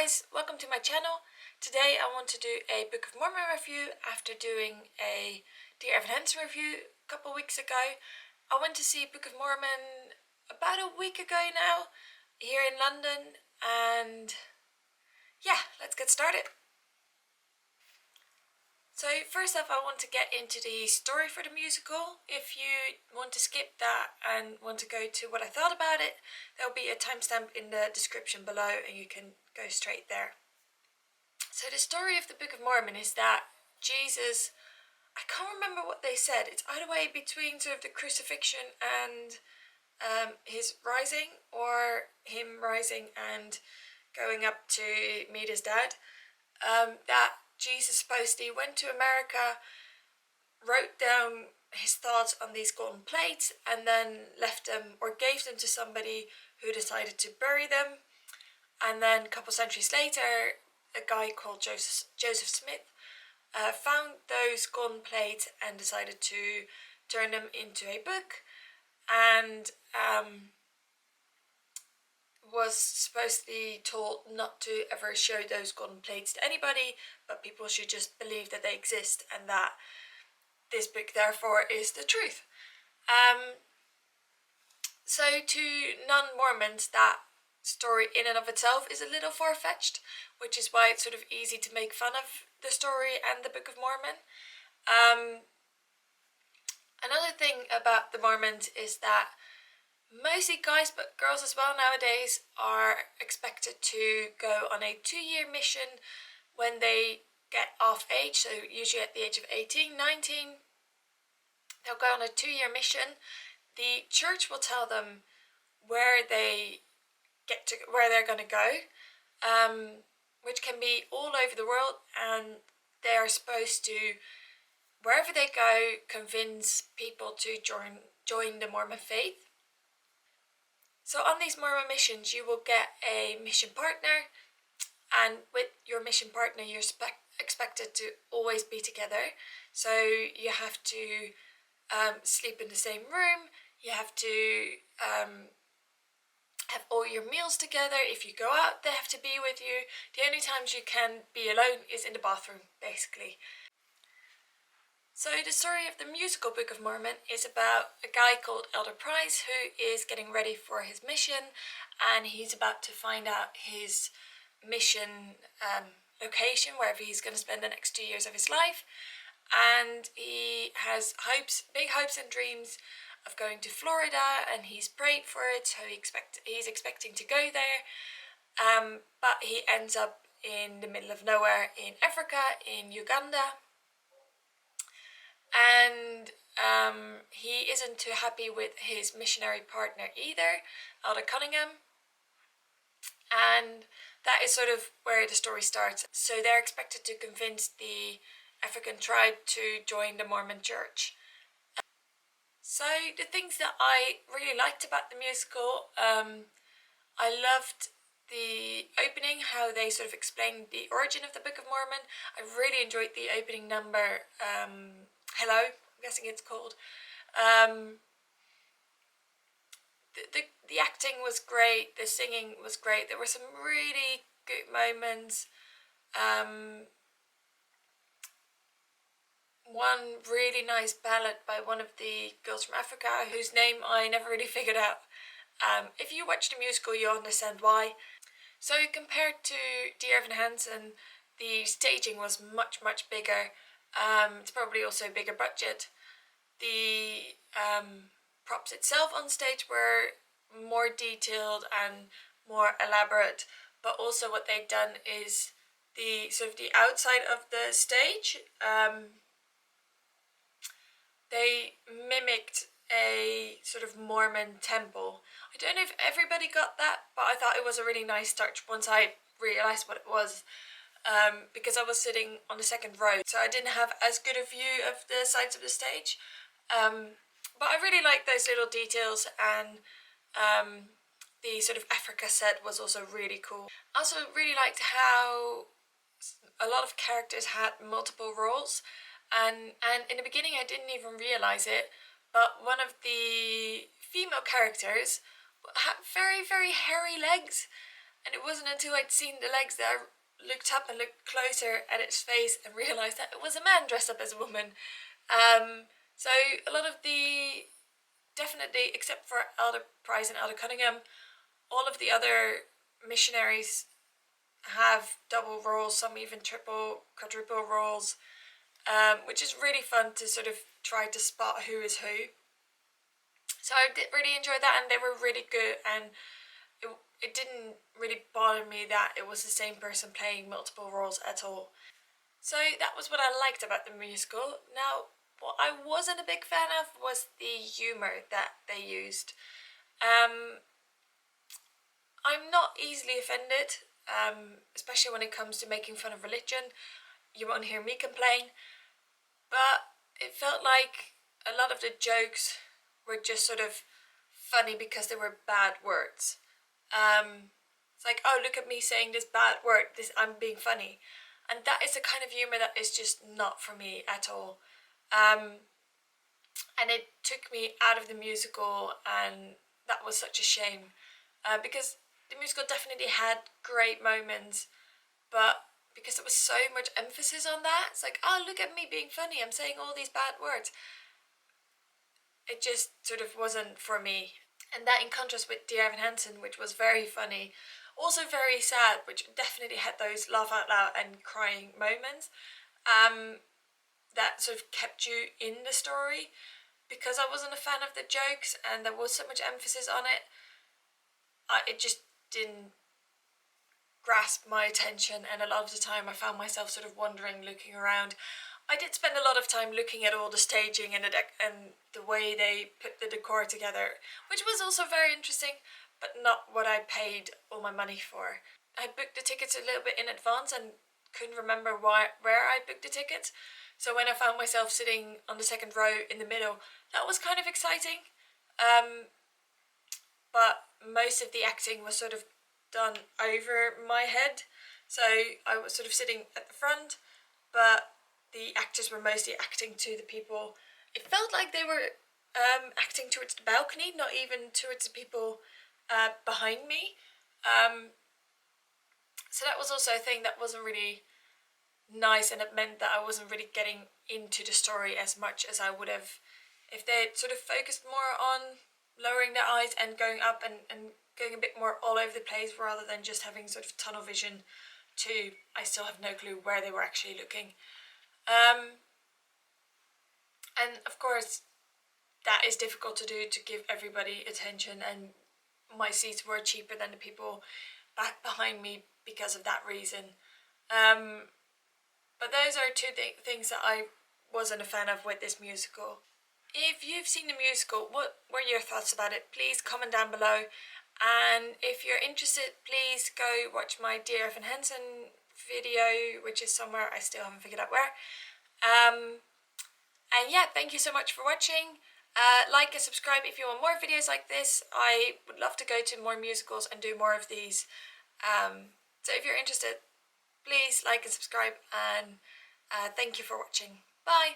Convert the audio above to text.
guys, welcome to my channel. Today I want to do a Book of Mormon review after doing a Dear Evan Hansen review a couple weeks ago. I went to see Book of Mormon about a week ago now here in London, and yeah, let's get started. So first off, I want to get into the story for the musical. If you want to skip that and want to go to what I thought about it, there'll be a timestamp in the description below and you can go straight there. So the story of the Book of Mormon is that Jesus, I can't remember what they said, it's either way between sort of the crucifixion and his rising, or him rising and going up to meet his dad, that Jesus supposedly went to America, wrote down his thoughts on these golden plates, and then left them or gave them to somebody who decided to bury them. And then a couple centuries later, a guy called Joseph Smith found those golden plates and decided to turn them into a book, and was supposedly told not to ever show those golden plates to anybody, but people should just believe that they exist and that this book therefore is the truth. So to non-Mormons, that story in and of itself is a little far-fetched, which is why it's sort of easy to make fun of the story and the Book of Mormon. Another thing about the Mormons is that mostly guys, but girls as well nowadays, are expected to go on a 2-year mission when they get of age, so usually at the age of 18, 19. They'll go on a 2-year mission. The church will tell them where they're going to go, which can be all over the world, and they are supposed to, wherever they go, convince people to join the Mormon faith. So on these Mormon missions, you will get a mission partner, and with your mission partner, you're expected to always be together. So you have to sleep in the same room, you have to have all your meals together. If you go out, they have to be with you. The only times you can be alone is in the bathroom, basically. So the story of the musical Book of Mormon is about a guy called Elder Price who is getting ready for his mission, and he's about to find out his mission location, wherever he's going to spend the next 2 years of his life. And he has big hopes and dreams of going to Florida, and he's prayed for it, so he's expecting to go there. But he ends up in the middle of nowhere in Africa, in Uganda. And he isn't too happy with his missionary partner either, Elder Cunningham. And that is sort of where the story starts. So they're expected to convince the African tribe to join the Mormon church. So the things that I really liked about the musical, I loved the opening, how they sort of explained the origin of the Book of Mormon. I really enjoyed the opening number, Hello, I'm guessing it's called. The acting was great, the singing was great, there were some really good moments. One really nice ballad by one of the girls from Africa, whose name I never really figured out. If you watch the musical, you'll understand why. So compared to Dear Evan Hansen, the staging was much, much bigger. It's probably also a bigger budget. The props itself on stage were more detailed and more elaborate, but also what they've done is the outside of the stage. They mimicked a sort of Mormon temple. I don't know if everybody got that, but I thought it was a really nice touch once I realised what it was. Because I was sitting on the second row, so I didn't have as good a view of the sides of the stage. But I really liked those little details, and the sort of Africa set was also really cool. I also really liked how a lot of characters had multiple roles, and in the beginning I didn't even realise it, but one of the female characters had very, very hairy legs. And it wasn't until I'd seen the legs that I looked up and looked closer at its face and realised that it was a man dressed up as a woman. So a lot of the, definitely, except for Elder Price and Elder Cunningham, all of the other missionaries have double roles, some even triple, quadruple roles, which is really fun to sort of try to spot who is who. So I did really enjoy that, and they were really good, and it didn't really bother me that it was the same person playing multiple roles at all. So that was what I liked about the musical. Now, what I wasn't a big fan of was the humour that they used. I'm not easily offended, especially when it comes to making fun of religion. You won't hear me complain, but it felt like a lot of the jokes were just sort of funny because they were bad words. It's like, oh, look at me saying this bad word, I'm being funny. And that is the kind of humour that is just not for me at all. And it took me out of the musical, and that was such a shame. Because the musical definitely had great moments, but because there was so much emphasis on that, it's like, oh, look at me being funny, I'm saying all these bad words. It just sort of wasn't for me. And that in contrast with Dear Evan Hansen, which was very funny, also very sad, which definitely had those laugh out loud and crying moments, that sort of kept you in the story. Because I wasn't a fan of the jokes and there was so much emphasis on it, it just didn't grasp my attention, and a lot of the time I found myself sort of wandering, looking around. I did spend a lot of time looking at all the staging and the way they put the decor together, which was also very interesting, but not what I paid all my money for. I booked the tickets a little bit in advance and couldn't remember where I booked the tickets, so when I found myself sitting on the second row in the middle, that was kind of exciting. But most of the acting was sort of done over my head, so I was sort of sitting at the front, but the actors were mostly acting to the people. It felt like they were acting towards the balcony, not even towards the people behind me. So that was also a thing that wasn't really nice, and it meant that I wasn't really getting into the story as much as I would have if they'd sort of focused more on lowering their eyes and going up and going a bit more all over the place, rather than just having sort of tunnel vision to, I still have no clue where they were actually looking. And of course that is difficult to do, to give everybody attention, and my seats were cheaper than the people back behind me because of that reason. But those are two things that I wasn't a fan of with this musical. If you've seen the musical, what were your thoughts about it? Please comment down below. And if you're interested, please go watch my Dear Evan Hansen video, which is somewhere, I still haven't figured out where. And yeah, thank you so much for watching. Like and subscribe if you want more videos like this. I would love to go to more musicals and do more of these. So if you're interested, please like and subscribe, and thank you for watching. Bye!